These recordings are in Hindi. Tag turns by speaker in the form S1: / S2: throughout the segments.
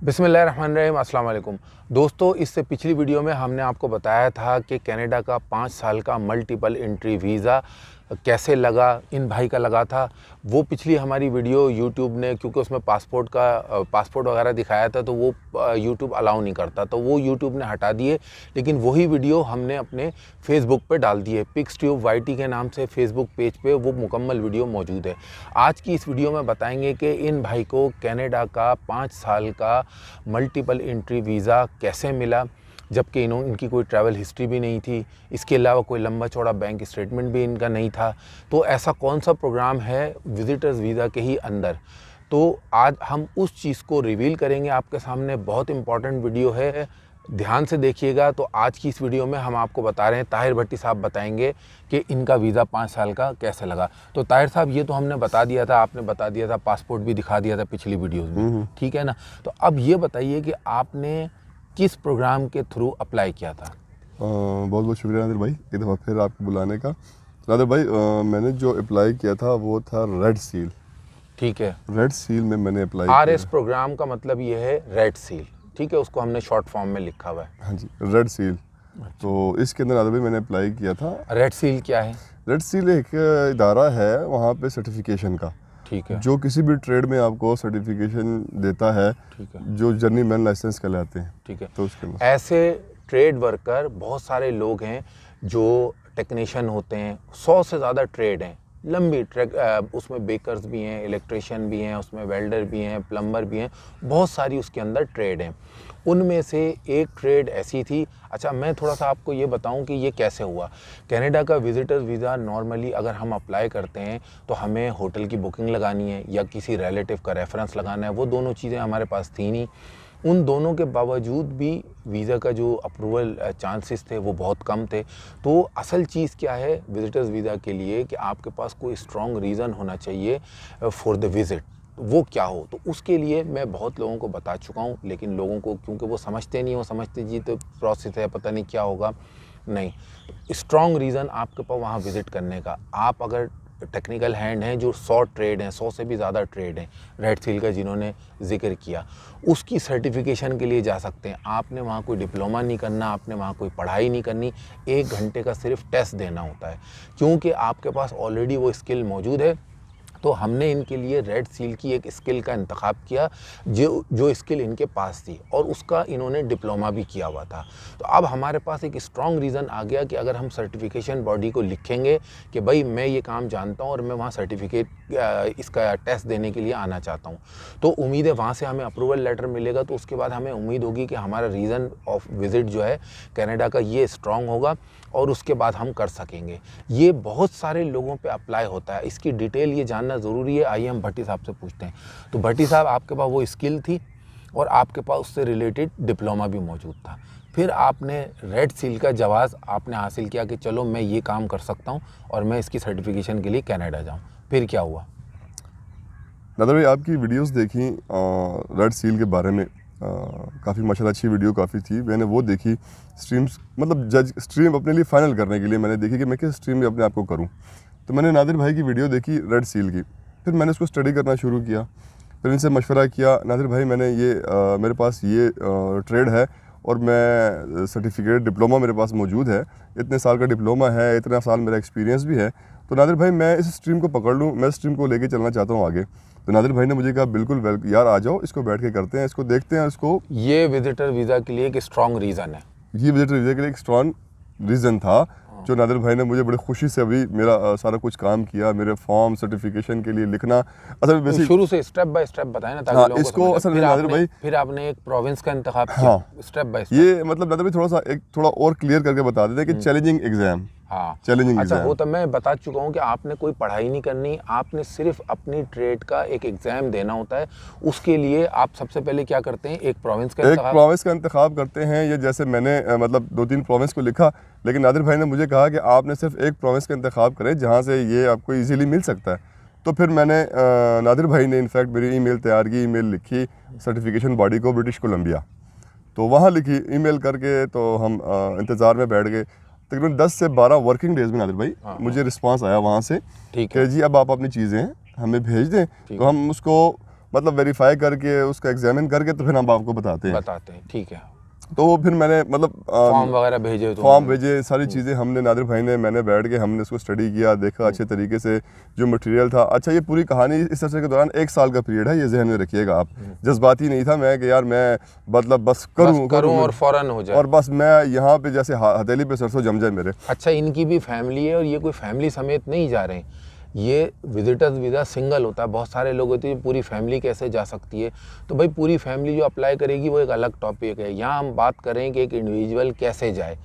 S1: बिस्मिल्लाहिर्रहमानिर्रहीम, अस्सलाम वालेकुम। दोस्तों, इससे पिछली वीडियो में हमने आपको बताया था कि कनाडा का 5 साल का मल्टीपल एंट्री वीज़ा कैसे लगा, इन भाई का लगा था। वो पिछली हमारी वीडियो यूट्यूब ने, क्योंकि उसमें पासपोर्ट वगैरह दिखाया था, तो वो यूट्यूब अलाउ नहीं करता, तो वो यूट्यूब ने हटा दिए। लेकिन वही वीडियो हमने अपने फेसबुक पे डाल दी है। पिक्सट्यूब वाईटी के नाम से फेसबुक पेज पे वो मुकम्मल वीडियो मौजूद है। आज की इस वीडियो में बताएंगे कि इन भाई को कनाडा का 5 साल का मल्टीपल एंट्री वीज़ा कैसे मिला, जबकि इनकी कोई ट्रैवल हिस्ट्री भी नहीं थी। इसके अलावा कोई लंबा चौड़ा बैंक स्टेटमेंट भी इनका नहीं था। तो ऐसा कौन सा प्रोग्राम है विजिटर्स वीज़ा के ही अंदर, तो आज हम उस चीज़ को रिवील करेंगे आपके सामने। बहुत इंपॉर्टेंट वीडियो है, ध्यान से देखिएगा। तो आज की इस वीडियो में हम आपको बता रहे हैं, ताहिर भट्टी साहब बताएंगे कि इनका वीज़ा 5 साल का कैसे लगा। तो ताहिर साहब, ये तो हमने बता दिया था, आपने बता दिया था, पासपोर्ट भी दिखा दिया था पिछली वीडियोज़ में, ठीक है ना। तो अब ये बताइए कि आपने किस प्रोग्राम के थ्रू अप्लाई किया था?
S2: बहुत बहुत शुक्रिया नादिर भाई, एक दफ़ा फिर आपको बुलाने का। नादिर भाई, मैंने जो अप्लाई किया था वो था रेड सील।
S1: ठीक है,
S2: रेड सील में मैंने अप्लाई किया।
S1: RS प्रोग्राम का मतलब ये है रेड सील, ठीक है, उसको हमने शॉर्ट फॉर्म में लिखा हुआ है।
S2: हाँ जी, रेड सील। तो इसके अंदर नादिर भाई मैंने अप्लाई किया था।
S1: रेड सील क्या है?
S2: रेड सील एक इदारा है वहाँ पे सर्टिफिकेशन का,
S1: ठीक है,
S2: जो किसी भी ट्रेड में आपको सर्टिफिकेशन देता है,
S1: ठीक है,
S2: जो जर्नीमैन लाइसेंस कहलाते हैं।
S1: ठीक है।
S2: तो उसके अंदर
S1: ऐसे ट्रेड वर्कर बहुत सारे लोग हैं जो टेक्नीशियन होते हैं। 100 से ज़्यादा ट्रेड हैं, लंबी ट्रैक। उसमें बेकर्स भी हैं, इलेक्ट्रिशियन भी हैं, उसमें वेल्डर भी हैं, प्लम्बर भी हैं, बहुत सारी उसके अंदर ट्रेड हैं। उनमें से एक ट्रेड ऐसी थी। अच्छा, मैं थोड़ा सा आपको ये बताऊं कि ये कैसे हुआ। कनाडा का विजिटर्स वीज़ा नॉर्मली अगर हम अप्लाई करते हैं तो हमें होटल की बुकिंग लगानी है या किसी रिलेटिव का रेफरेंस लगाना है। वो दोनों चीज़ें हमारे पास थी नहीं। उन दोनों के बावजूद भी वीज़ा का जो अप्रूवल चांसेस थे वो बहुत कम थे। तो असल चीज़ क्या है विज़िटर्स वीज़ा के लिए, कि आपके पास कोई स्ट्रॉन्ग रीज़न होना चाहिए फॉर द विज़िट। वो क्या हो, तो उसके लिए मैं बहुत लोगों को बता चुका हूँ, लेकिन लोगों को क्योंकि वो समझते नहीं, वो समझते जी तो प्रोसेस है, पता नहीं क्या होगा। नहीं, स्ट्रॉन्ग रीज़न आपके पास वहाँ विज़िट करने का। आप अगर टेक्निकल हैंड हैं, जो 100 ट्रेड हैं, 100 से भी ज़्यादा ट्रेड हैं रेड सील का जिन्होंने जिक्र किया, उसकी सर्टिफिकेशन के लिए जा सकते हैं। आपने वहाँ कोई डिप्लोमा नहीं करना, आपने वहाँ कोई पढ़ाई नहीं करनी। 1 घंटे का सिर्फ टेस्ट देना होता है, क्योंकि आपके पास ऑलरेडी वो स्किल मौजूद है। तो हमने इनके लिए रेड सील की एक स्किल का इंतखाब किया जो स्किल इनके पास थी, और उसका इन्होंने डिप्लोमा भी किया हुआ था। तो अब हमारे पास एक स्ट्रॉन्ग रीज़न आ गया कि अगर हम सर्टिफिकेशन बॉडी को लिखेंगे कि भाई मैं ये काम जानता हूँ और मैं वहाँ सर्टिफिकेट इसका टेस्ट देने के लिए आना चाहता हूँ, तो उम्मीद है वहाँ से हमें अप्रूवल लेटर मिलेगा। तो उसके बाद हमें उम्मीद होगी कि हमारा रीज़न ऑफ विज़िट जो है कनाडा का ये स्ट्रॉन्ग होगा, और उसके बाद हम कर सकेंगे। ये बहुत सारे लोगों पे अप्लाई होता है, इसकी डिटेल ये जानना ज़रूरी है। आइए हम भट्टी साहब से पूछते हैं। तो भट्टी साहब, आपके पास वो स्किल थी और आपके पास उससे रिलेटेड डिप्लोमा भी मौजूद था, फिर आपने रेड सील का जवाज़ आपने हासिल किया कि चलो मैं ये काम कर सकता हूँ और मैं इसकी सर्टिफिकेशन के लिए कनाडा जाऊँ। फिर क्या हुआ?
S2: नादिर भाई, आपकी वीडियोस देखी रेड सील के बारे में, काफ़ी माशाल्लाह अच्छी वीडियो काफ़ी थी। मैंने वो देखी, स्ट्रीम्स मतलब जज स्ट्रीम अपने लिए फ़ाइनल करने के लिए मैंने देखी कि मैं किस स्ट्रीम में अपने आप को करूँ। तो मैंने नादिर भाई की वीडियो देखी रेड सील की, फिर मैंने उसको स्टडी करना शुरू किया। फिर इनसे मशवरा किया, नादिर भाई मैंने ये मेरे पास ये ट्रेड है और मैं सर्टिफिकेट डिप्लोमा मेरे पास मौजूद है, इतने साल का डिप्लोमा है, इतना साल मेरा एक्सपीरियंस भी है। तो नादिर भाई मैं इस स्ट्रीम को पकड़ लूँ, मैं स्ट्रीम को लेके चलना चाहता हूँ आगे। तो नादिर भाई ने मुझे कहा बिल्कुल यार आ जाओ, इसको बैठ के करते हैं, इसको देखते हैं इसको।
S1: ये विजिटर वीज़ा के लिए एक स्ट्रॉन्ग रीज़न है।
S2: ये विजिटर वीज़ा के लिए एक स्ट्रॉन्ग रीज़न था, जो नादिर भाई ने मुझे बड़ी खुशी से अभी मेरा सारा कुछ काम किया, मेरे फॉर्म सर्टिफिकेशन के लिए लिखना। असल में
S1: तो शुरू से स्टेप बाय स्टेप बताएं ना, ताकि
S2: हाँ,
S1: लोगों को
S2: इसको
S1: समझ आए।
S2: असल में नादिर भाई,
S1: फिर आपने एक प्रोविंस का इंतखाब किया।
S2: हाँ,
S1: स्टेप बाय स्टेप।
S2: ये मतलब नादिर भाई थोड़ा और क्लियर करके बता देते हैं कि चैलेंजिंग एग्जाम।
S1: हाँ,
S2: चैलेंजिंग
S1: अच्छा,
S2: एग्जाम।
S1: वो तो मैं बता चुका हूँ कि आपने कोई पढ़ाई नहीं करनी, आपने सिर्फ अपनी ट्रेड का एक एग्ज़ाम देना होता है। उसके लिए आप सबसे पहले क्या करते हैं, एक प्रोविंस का
S2: इंतखाब करते हैं। ये जैसे मैंने मतलब 2-3 प्रोविंस को लिखा, लेकिन नादिर भाई ने मुझे कहा कि आपने सिर्फ एक प्रोविंस का इंतखाब करें जहाँ से ये आपको इजीली मिल सकता है। तो फिर मैंने नादिर भाई ने इनफैक्ट मेरी ईमेल तैयार की, ईमेल लिखी सर्टिफिकेशन बॉडी को, ब्रिटिश कोलंबिया। तो वहाँ लिखी ईमेल करके, तो हम इंतज़ार में बैठ गए। तकरीबन 10 से 12 वर्किंग डेज़ में नादिर भाई मुझे रिस्पांस आया वहाँ से कि जी अब आप अपनी चीज़ें हमें भेज दें। तो हम उसको मतलब वेरीफाई करके उसका एग्जामिन करके तो फिर हम आपको बताते हैं।
S1: ठीक है।
S2: तो वो फिर मैंने मतलब
S1: फॉर्म वगैरह भेजे, तो
S2: फॉर्म भेजे, सारी चीज़ें हमने नादिर भाई ने मैंने बैठ के हमने उसको स्टडी किया, देखा अच्छे तरीके से जो मटेरियल था। अच्छा, ये पूरी कहानी इस अरसे के दौरान 1 साल का पीरियड है, ये जहन में रखिएगा आप। जज्बाती नहीं था मैं कि यार मैं मतलब बस करूँ
S1: और फौरन हो जाए,
S2: और बस मैं यहाँ पे जैसे हथेली पे सरसों जम जाए मेरे।
S1: अच्छा, इनकी भी फैमिली है और ये कोई फैमिली समेत नहीं जा रहे हैं। ये विजिटर्स वीज़ा सिंगल होता है, बहुत सारे लोग होते हैं, पूरी फैमिली कैसे जा सकती है? तो भाई पूरी फैमिली जो अप्लाई करेगी वो एक अलग टॉपिक है। यहाँ हम बात करें कि एक इंडिविजुअल कैसे जाए।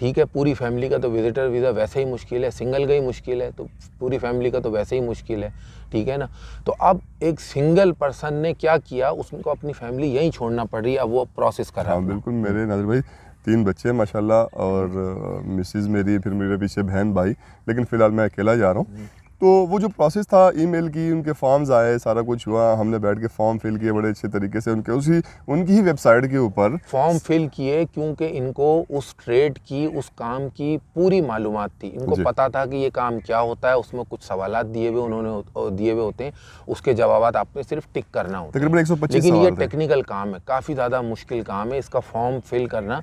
S1: ठीक है, पूरी फैमिली का तो विजिटर वीज़ा वैसे ही मुश्किल है, सिंगल का ही मुश्किल है, तो पूरी फैमिली का तो वैसे ही मुश्किल है। ठीक है ना? तो अब एक सिंगल पर्सन ने क्या किया, उसको अपनी फैमिली यहीं छोड़ना पड़ रही है, अब वो प्रोसेस कर रहा है।
S2: हाँ बिल्कुल, मेरे नादिर भाई 3 बच्चे माशाल्लाह और मिसेज़ मेरी, फिर मेरे पीछे बहन भाई, लेकिन फ़िलहाल मैं अकेला जा रहा हूँ। तो वो जो प्रोसेस था, ईमेल की, उनके फॉर्म्स आए, सारा कुछ हुआ, हमने बैठ के फॉर्म फिल किए बड़े अच्छे तरीके से उनकी ही वेबसाइट के ऊपर
S1: फॉर्म फिल किए, क्योंकि इनको उस ट्रेड की, उस काम की पूरी मालूमात थी। इनको पता था कि ये काम क्या होता है, उसमें कुछ सवालात दिए हुए होते हैं, उसके जवाब आपने सिर्फ टिक करना होता है।
S2: तकरीबन 125
S1: लेकिन ये
S2: सवाल थे।
S1: टेक्निकल काम है, काफ़ी ज़्यादा मुश्किल काम है इसका फॉर्म फिल करना।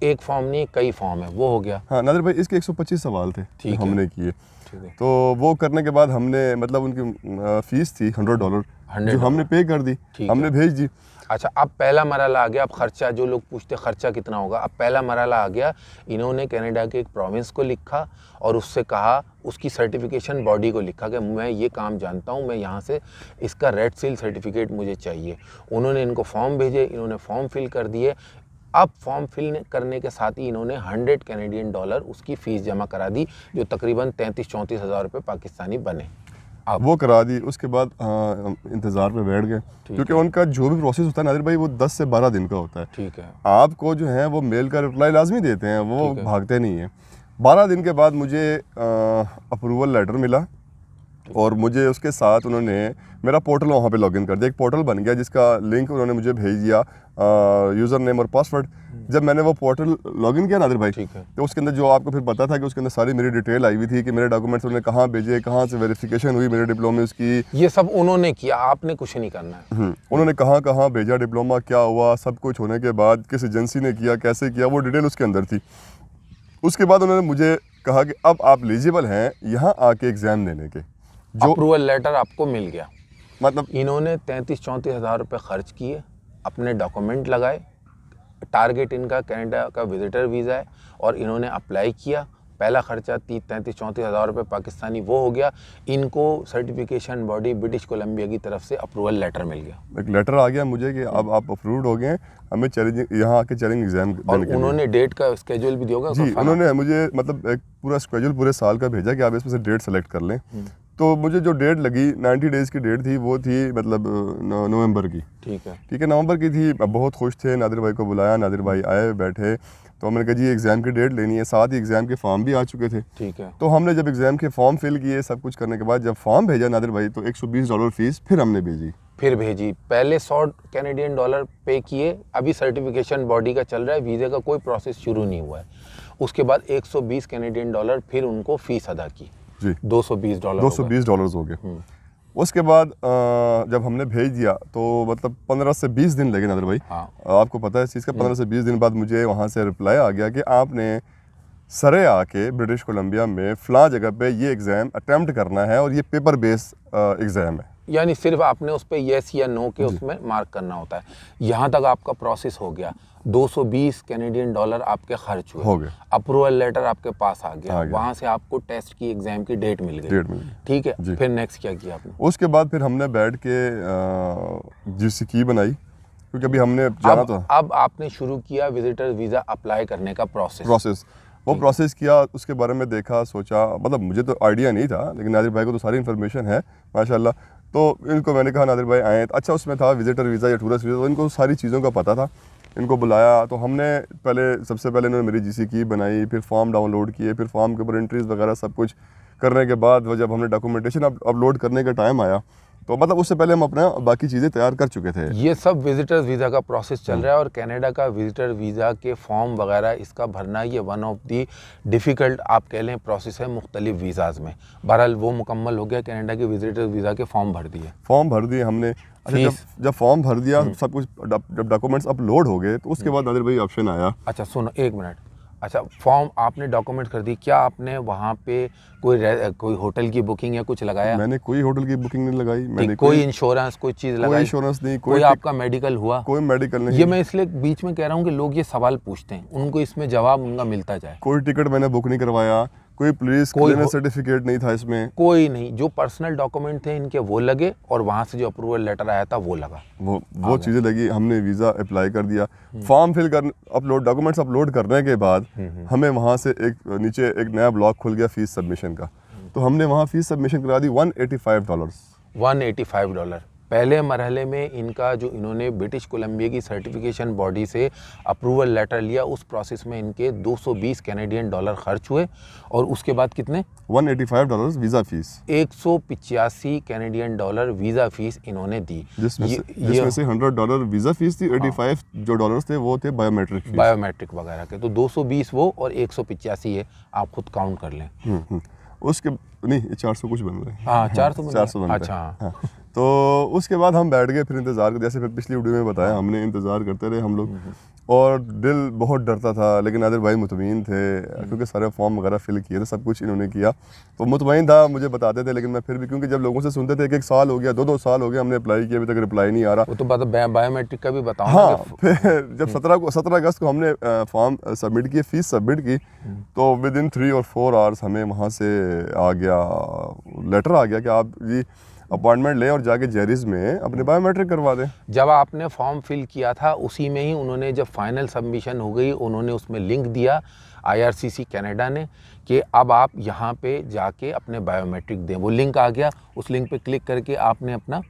S1: एक फॉर्म नहीं, कई फॉर्म है, वो हो गया।
S2: हाँ नादिर भाई, इसके 125 सवाल थे जो हमने किए। तो वो करने के बाद हमने मतलब उनकी फ़ीस थी $100 जो हमने पे कर दी, हमने भेज दी।
S1: अच्छा, अब पहला मरहला आ गया। अब खर्चा, जो लोग पूछते खर्चा कितना होगा, अब पहला मरहला आ गया। इन्होंने कनाडा के एक प्रोविंस को लिखा और उससे कहा, उसकी सर्टिफिकेशन बॉडी को लिखा कि मैं ये काम जानता हूँ, मैं यहाँ से इसका रेड सील सर्टिफिकेट मुझे चाहिए। उन्होंने इनको फॉर्म भेजे, इन्होंने फॉर्म फिल कर दिए। अब फॉर्म फिल करने के साथ ही इन्होंने $100 उसकी फ़ीस जमा करा दी, जो तकरीबन 33-34 हज़ार रुपये पाकिस्तानी बने।
S2: अब वो करा दी। उसके बाद इंतज़ार पे बैठ गए, क्योंकि उनका जो भी प्रोसेस होता है नादिर भाई, वो 10 से 12 दिन का होता है।
S1: ठीक है,
S2: आपको जो है वो मेल का रिप्लाई लाजमी देते हैं, वो भागते नहीं हैं। 12 दिन के बाद मुझे अप्रूवल लेटर मिला और मुझे उसके साथ उन्होंने मेरा पोर्टल वहाँ पे लॉगिन कर दिया। एक पोर्टल बन गया जिसका लिंक उन्होंने मुझे भेज दिया, यूज़र नेम और पासवर्ड। जब मैंने वो पोर्टल लॉगिन किया नादिर भाई, तो उसके अंदर जो आपको फिर पता था कि उसके अंदर सारी मेरी डिटेल आई हुई थी कि मेरे डॉक्यूमेंट्स उन्होंने कहाँ भेजे, कहाँ से वेरिफिकेशन हुई, मेरे डिप्लोमा उसकी,
S1: ये सब उन्होंने किया, आपने कुछ नहीं करना है।
S2: उन्होंने कहाँ कहाँ भेजा, डिप्लोमा क्या हुआ, सब कुछ होने के बाद किस एजेंसी ने किया, कैसे किया, वो डिटेल उसके अंदर थी। उसके बाद उन्होंने मुझे कहा कि अब आप एलिजिबल हैं यहाँ आके एग्ज़ाम देने के।
S1: जो अप्रूवल लेटर आपको मिल गया,
S2: मतलब
S1: इन्होंने 33-34 हज़ार रुपये खर्च किए, अपने डॉक्यूमेंट लगाए, टारगेट इनका कनाडा का विजिटर वीज़ा है और इन्होंने अप्लाई किया। पहला खर्चा 33-34 हज़ार रुपये पाकिस्तानी वो हो गया। इनको सर्टिफिकेशन बॉडी ब्रिटिश कोलंबिया की तरफ से अप्रूवल लेटर मिल गया।
S2: एक लेटर आ गया मुझे कि अब आप अप्रूव्ड हो गए, हमें चैलेंजिंग यहाँ आके चैलेंजिंग एग्जाम
S1: और उन्होंने डेट का स्केड्यूल भी दिया होगा
S2: जी। उन्होंने मुझे मतलब एक पूरा स्केड्यूल पूरे साल का भेजा कि आप इसमें से डेट सेलेक्ट कर लें। तो मुझे जो डेट लगी 90 डेज़ की डेट थी, वो थी मतलब नवंबर की। ठीक है, नवंबर की थी। बहुत खुश थे, नादिर भाई को बुलाया, नादिर भाई आए, बैठे, तो मैंने कहा जी एग्ज़ाम की डेट लेनी है। साथ ही एग्ज़ाम के फॉर्म भी आ चुके थे।
S1: ठीक है,
S2: तो हमने जब एग्ज़ाम के फॉर्म फिल किए, सब कुछ करने के बाद जब फॉर्म भेजा नादिर भाई, तो $120 फ़ीस फिर हमने भेजी।
S1: पहले $100 पे किए, अभी सर्टिफिकेशन बॉडी का चल रहा है, वीज़े का कोई प्रोसेस शुरू नहीं हुआ है। उसके बाद $120 फिर उनको फ़ीस अदा की
S2: जी,
S1: $220
S2: हो गए। उसके बाद जब हमने भेज दिया तो मतलब 15 से 20 दिन लगे नादिर भाई। आपको पता है इस चीज़ का, 15 से 20 दिन बाद मुझे वहाँ से रिप्लाई आ गया कि आपने सरे आके ब्रिटिश कोलंबिया में फ़लाँ जगह पे ये एग्ज़ाम अटैम्प्ट करना है और ये पेपर बेस एग्ज़ाम है।
S1: यानी सिर्फ आपने उस पर येस या नो के उसमें मार्क करना होता है। यहाँ तक आपका प्रोसेस हो गया। $220 आपके खर्च हुए, हो गए, अप्रूवल लेटर आपके पास आ गया, वहाँ से आपको टेस्ट की एग्जाम की डेट मिल गई। ठीक है, फिर नेक्स्ट क्या किया आपने?
S2: उसके बाद फिर हमने बैठ के जीसी की बनाई, क्योंकि अभी हमने जाना था।
S1: अब आपने शुरू किया विजिटर वीज़ा अप्लाई करने का प्रोसेस।
S2: वो प्रोसेस किया, उसके बारे में देखा, सोचा, मतलब मुझे तो आइडिया नहीं था, लेकिन नादिर भाई को तो सारी इन्फॉर्मेशन है माशाल्लाह। तो इनको मैंने कहा नादिर भाई आए, अच्छा उसमें था विजिटर वीज़ा या टूरिस्ट वीज़ा, तो इनको सारी चीज़ों का पता था। इनको बुलाया तो हमने सबसे पहले इन्होंने मेरी जीसी की बनाई, फिर फॉर्म डाउनलोड किए, फिर फॉर्म के ऊपर एंट्रीज़ वगैरह सब कुछ करने के बाद जब हमने डॉक्यूमेंटेशन अपलोड करने का टाइम आया तो मतलब उससे पहले हम अपना बाकी चीज़ें तैयार कर चुके थे।
S1: ये सब विजिटर्स वीज़ा का प्रोसेस चल रहा है और कनाडा का विजिटर वीज़ा के फॉर्म वगैरह इसका भरना ये वन ऑफ दी डिफ़िकल्ट आप कह लें प्रोसेस है मुख्तलिफ वीज़ाज़ में। बहरहाल वो मुकम्मल हो गया, कनाडा के विजिटर वीज़ा के फॉर्म भर दिए हमने। अच्छा, जब फॉर्म भर दिया सब कुछ, जब डॉक्यूमेंट्स अपलोड हो गए तो उसके बाद नादिर भाई ऑप्शन आया। अच्छा सुनो एक मिनट, अच्छा फॉर्म आपने डॉक्यूमेंट कर दी, क्या आपने वहाँ पे कोई होटल की बुकिंग या कुछ लगाया?
S2: मैंने कोई होटल की बुकिंग नहीं लगाई, मैंने
S1: कोई इंश्योरेंस कोई चीज़ लगाई?
S2: कोई इंश्योरेंस नहीं,
S1: कोई आपका मेडिकल हुआ?
S2: कोई मेडिकल नहीं।
S1: ये मैं इसलिए बीच में कह रहा हूँ कि लोग ये सवाल पूछते हैं, उनको इसमें जवाब उनका मिलता जाए।
S2: कोई टिकट मैंने बुक नहीं करवाया, कोई पुलिस क्लियरेंस सर्टिफिकेट नहीं था इसमें,
S1: कोई नहीं। जो पर्सनल डॉक्यूमेंट थे इनके वो लगे और वहाँ से जो अप्रूवल लेटर आया था वो लगा,
S2: वो चीज़ें लगी। हमने वीज़ा अप्लाई कर दिया, फॉर्म फिल कर डॉक्यूमेंट्स अपलोड करने के बाद हमें वहाँ से नीचे एक नया ब्लॉक खुल गया फीस सबमिशन का। तो हमने वहाँ फीस सबमिशन करा दी $185।
S1: $185 पहले मरहले में इनका जो इन्होंने ब्रिटिश कोलंबिया की सर्टिफिकेशन बॉडी से अप्रूवल लेटर लिया, उस प्रोसेस में इनके $220 कैनेडियन खर्च हुए और उसके बाद कितने
S2: $185 visa fees,
S1: 185 Canadian visa fees इन्होंने दी,
S2: जिसमें से $100 वीज़ा फीस थी, 85 जो डॉलर्स थे वो थे बायोमेट्रिक
S1: वगैरह के। तो 220 वो और 185 है, आप खुद काउंट कर लें।
S2: उसके नहीं 400 कुछ बन रहे हैं।
S1: हाँ 400 बन
S2: रहे।
S1: अच्छा
S2: हाँ। तो उसके बाद हम बैठ गए, फिर इंतज़ार, जैसे फिर पिछली वीडियो में बताया हमने, इंतज़ार करते रहे हम लोग और दिल बहुत डरता था, लेकिन नादिर भाई मुतमईन थे क्योंकि सारे फॉर्म वगैरह फिल किए थे, सब कुछ इन्होंने किया तो मुतमईन था, मुझे बताते थे। लेकिन मैं फिर भी, क्योंकि जब लोगों से सुनते थे कि 1 साल हो गया, 2 साल हो गया हमने अप्लाई किया, अभी तक रिप्लाई नहीं आ रहा।
S1: वो तो बायोमेट्रिक का भी बताओ।
S2: हाँ, फिर जब 17 अगस्त को हमने फॉर्म सबमिट किए, फीस सबमिट की, तो विद इन 3 और 4 आवर्स हमें वहाँ से आ गया लेटर, आ गया कि आप जी अपॉइंटमेंट लें और जाके जेरिस में अपने बायोमेट्रिक करवा दें।
S1: जब आपने फॉर्म फिल किया था उसी में ही उन्होंने, जब फाइनल सबमिशन हो गई, उन्होंने उसमें लिंक दिया IRCC कनाडा ने कि अब आप यहाँ पे जाके अपने बायोमेट्रिक दें। वो लिंक आ गया, उस लिंक पे क्लिक करके आपने अपना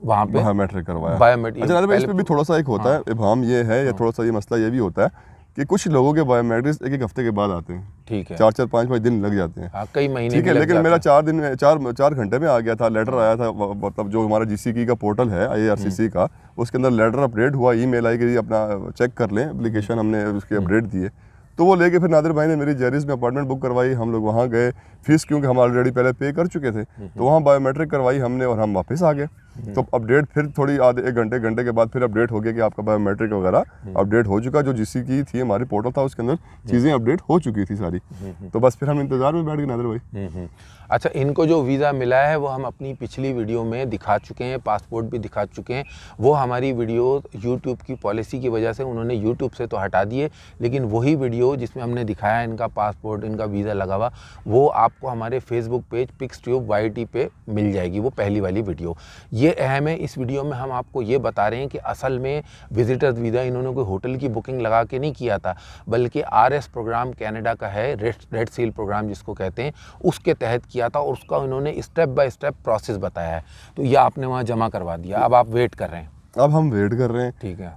S1: वहाँ पे
S2: बायोमेट्रिक करवाया।
S1: बायोमेट्रिक
S2: अच्छा, इस पे भी थोड़ा सा एक होता है इबहम, ये है या थोड़ा सा ये मसला ये भी होता है कि कुछ लोगों के बायोमेट्रिक्स 1 हफ्ते के बाद आते हैं।
S1: ठीक है,
S2: 4-4 5-5 दिन लग जाते हैं।
S1: कई महीने।
S2: ठीक है, लेकिन मेरा 4 घंटे में आ गया था, लेटर आया था। मतलब जो हमारा GCK का पोर्टल है IRCC का, उसके अंदर लेटर अपडेट हुआ, ईमेल आई कि अपना चेक कर लें एप्लीकेशन, हमने उसके अपडेट दिए। तो वो लेके फिर नादिर भाई ने मेरी जेरिस में अपॉइंटमेंट बुक करवाई, हम लोग वहाँ गए, फीस क्योंकि हम ऑलरेडी पहले पे कर चुके थे, तो वहाँ बायोमेट्रिक करवाई हमने और हम वापस आ गए। तो अपडेट फिर थोड़ी आधे 1 घंटे के बाद फिर अपडेट हो गया कि आपका बायोमेट्रिक वगैरह अपडेट हो चुका। जो GCK थी हमारी पोर्टल था उसके अंदर चीज़ें अपडेट हो चुकी थी सारी। तो बस फिर हम इंतज़ार में बैठ गए नादिर भाई।
S1: अच्छा, इनको जो वीज़ा मिला है वो हम अपनी पिछली वीडियो में दिखा चुके हैं, पासपोर्ट भी दिखा चुके हैं। वो हमारी वीडियो यूट्यूब की पॉलिसी की वजह से उन्होंने यूट्यूब से तो हटा दिए, लेकिन वही वीडियो जिसमें हमने दिखाया इनका पासपोर्ट, इनका वीज़ा लगा हुआ, वो आपको हमारे फेसबुक पेज PixTube YT पे मिल जाएगी, वो पहली वाली वीडियो। ये अहम है, इस वीडियो में हम आपको ये बता रहे हैं कि असल में विजिटर्स वीज़ा इन्होंने कोई होटल की बुकिंग लगा के नहीं किया था, बल्कि RS प्रोग्राम कनाडा का है, रेड सील प्रोग्राम जिसको कहते हैं, उसके तहत किया था और उसका इन्होंने स्टेप बाय स्टेप प्रोसेस बताया है। तो ये आपने वहाँ जमा करवा दिया, अब आप वेट कर रहे हैं।
S2: अब हम वेट कर रहे हैं, ठीक है,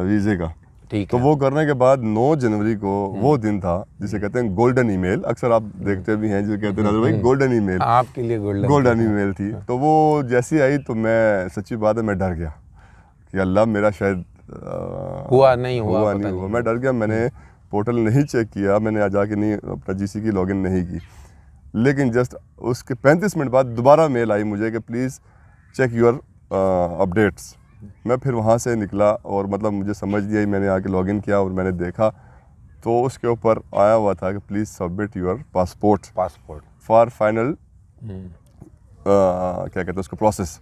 S2: वीज़े का।
S1: ठीक
S2: तो
S1: है।
S2: वो करने के बाद 9 जनवरी को वो दिन था जिसे कहते हैं गोल्डन ईमेल, अक्सर आप देखते भी हैं जो कहते हैं भाई गोल्डन ईमेल,
S1: आपके लिए
S2: गोल्डन ईमेल थी। तो वो जैसी आई तो मैं, सच्ची बात है, मैं डर गया कि अल्लाह मेरा शायद
S1: हुआ नहीं हुआ।
S2: मैं डर गया, मैंने पोर्टल नहीं चेक किया, मैंने आज जाके नहीं अपना GCK लॉगिन नहीं की। लेकिन जस्ट उसके 35 मिनट बाद दोबारा मेल आई मुझे कि प्लीज़ चेक योर अपडेट्स। मैं फिर वहाँ से निकला और मतलब मुझे समझ नहीं आई, मैंने आके लॉगिन किया और मैंने देखा तो उसके ऊपर आया हुआ था कि please submit your passport for final क्या कहते हैं उसको प्रोसेस।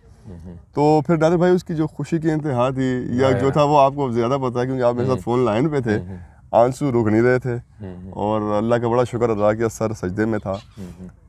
S2: तो फिर नादिर भाई उसकी जो खुशी की इंतहा थी या जो था वो आपको ज़्यादा पता है क्योंकि आप मेरे साथ फ़ोन लाइन पे थे, आंसू रुक नहीं रहे थे और अल्लाह का बड़ा शुक्र अदा किया, सर सजदे में था।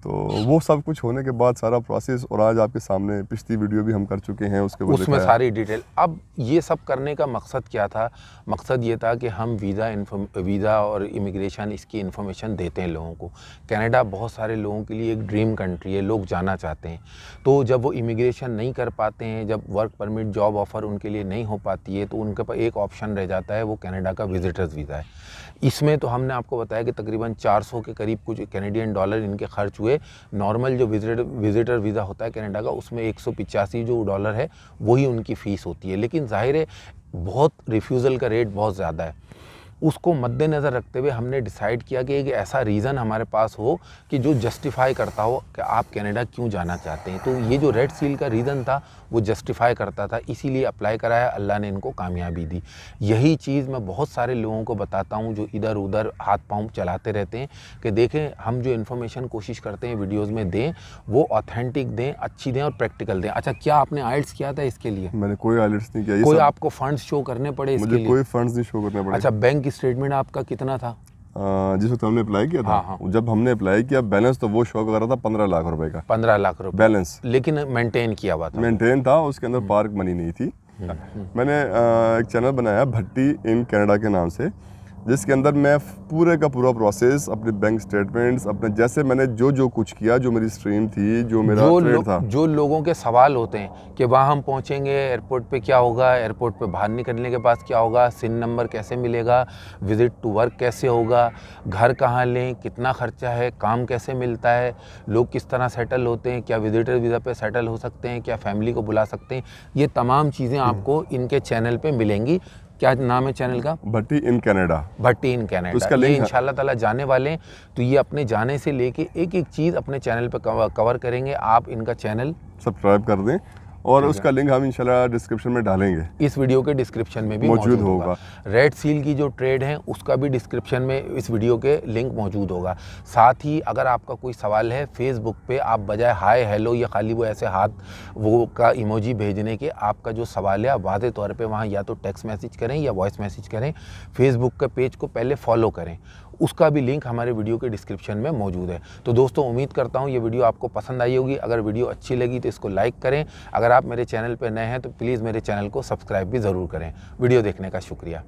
S2: तो वो सब कुछ होने के बाद सारा प्रोसेस, और आज आपके सामने पिछली वीडियो भी हम कर चुके हैं
S1: उसमें सारी डिटेल। अब ये सब करने का मकसद क्या था? मकसद ये था कि हम वीज़ा और इमिग्रेशन इसकी इन्फॉर्मेशन देते हैं लोगों को। कनाडा बहुत सारे लोगों के लिए एक ड्रीम कंट्री है, लोग जाना चाहते हैं। तो जब वो इमिग्रेशन नहीं कर पाते हैं, जब वर्क परमिट, जॉब ऑफ़र उनके लिए नहीं हो पाती है, तो उनके पास एक ऑप्शन रह जाता है, वो कनाडा का विजिटर्स वीज़ा है। इसमें तो हमने आपको बताया कि तकरीबन 400 के करीब कुछ कैनेडियन डॉलर इनके खर्च हुए। नॉर्मल जो विजिटर वीज़ा होता है कनाडा का, उसमें 185 जो डॉलर है वही उनकी फ़ीस होती है। लेकिन ज़ाहिर है बहुत रिफ्यूज़ल का रेट बहुत ज़्यादा है। उसको मद्देनज़र रखते हुए हमने डिसाइड किया कि एक ऐसा रीज़न हमारे पास हो कि जो जस्टिफाई करता हो कि आप कनाडा क्यों जाना चाहते हैं। तो ये जो रेड सील का रीज़न था वो जस्टिफाई करता था, इसीलिए अप्लाई कराया। अल्लाह ने इनको कामयाबी दी। यही चीज़ मैं बहुत सारे लोगों को बताता हूँ जो इधर उधर हाथ पाँव चलाते रहते हैं कि देखें हम जो इन्फॉर्मेशन कोशिश करते हैं वीडियोज़ में दें वो ऑथेंटिक दें, अच्छी दें और प्रैक्टिकल दें। अच्छा, क्या आपने आइल्स किया था इसके लिए?
S2: मैंने कोई आइलेट्स नहीं किया।
S1: कोई आपको फंड्स शो करने पड़े इसके लिए?
S2: मुझे कोई फंड्स नहीं शो करने पड़े।
S1: अच्छा, बैंक स्टेटमेंट आपका कितना था?
S2: जिस वक्त हमने अप्लाई किया था,
S1: हाँ।
S2: जब हमने अप्लाई किया बैलेंस तो वो शो कर रहा था 15 लाख रुपए का।
S1: 15 लाख रुपए
S2: बैलेंस,
S1: लेकिन मेंटेन किया हुआ था?
S2: मेंटेन था, उसके अंदर पार्क मनी नहीं थी। मैंने एक चैनल बनाया भट्टी इन कनाडा के नाम से, जिसके अंदर मैं पूरे का पूरा प्रोसेस, अपने बैंक स्टेटमेंट्स, अपने जैसे मैंने जो कुछ किया, जो मेरी स्ट्रीम थी, जो मेरा ट्रेड था।
S1: जो लोगों के सवाल होते हैं कि वहाँ हम पहुँचेंगे, एयरपोर्ट पे क्या होगा, एयरपोर्ट पे बाहर निकलने के बाद क्या होगा, सिन नंबर कैसे मिलेगा, विज़िट टू वर्क कैसे होगा, घर कहाँ लें, कितना खर्चा है, काम कैसे मिलता है, लोग किस तरह सेटल होते हैं, क्या विजिटर वीज़ा पे सेटल हो सकते हैं, क्या फैमिली को बुला सकते हैं, ये तमाम चीज़ें आपको इनके चैनल पे मिलेंगी। क्या नाम है चैनल का?
S2: Bhatti in Canada.
S1: Bhatti in Canada.
S2: उसका
S1: ये
S2: लिंक
S1: इंशाल्लाह ताला जाने वाले हैं, तो ये अपने जाने से लेके एक एक चीज़ अपने चैनल पे कवर करेंगे। आप इनका चैनल
S2: सब्सक्राइब कर दें और उसका लिंक हम इंशाल्लाह डिस्क्रिप्शन में डालेंगे।
S1: इस वीडियो के डिस्क्रिप्शन में भी
S2: मौजूद होगा।
S1: रेड सील की जो ट्रेड है उसका भी डिस्क्रिप्शन में इस वीडियो के लिंक मौजूद होगा। साथ ही अगर आपका कोई सवाल है फेसबुक पे, आप बजाय हाय हेलो या खाली वो ऐसे हाथ वो का इमोजी भेजने के, आपका जो सवाल है आप वाज़े तौर पे वहाँ या तो टेक्स्ट मैसेज करें या वॉइस मैसेज करें। फेसबुक के पेज को पहले फॉलो करें, उसका भी लिंक हमारे वीडियो के डिस्क्रिप्शन में मौजूद है। तो दोस्तों उम्मीद करता हूँ ये वीडियो आपको पसंद आई होगी। अगर वीडियो अच्छी लगी तो इसको लाइक करें। अगर आप मेरे चैनल पर नए हैं तो प्लीज़ मेरे चैनल को सब्सक्राइब भी ज़रूर करें। वीडियो देखने का शुक्रिया।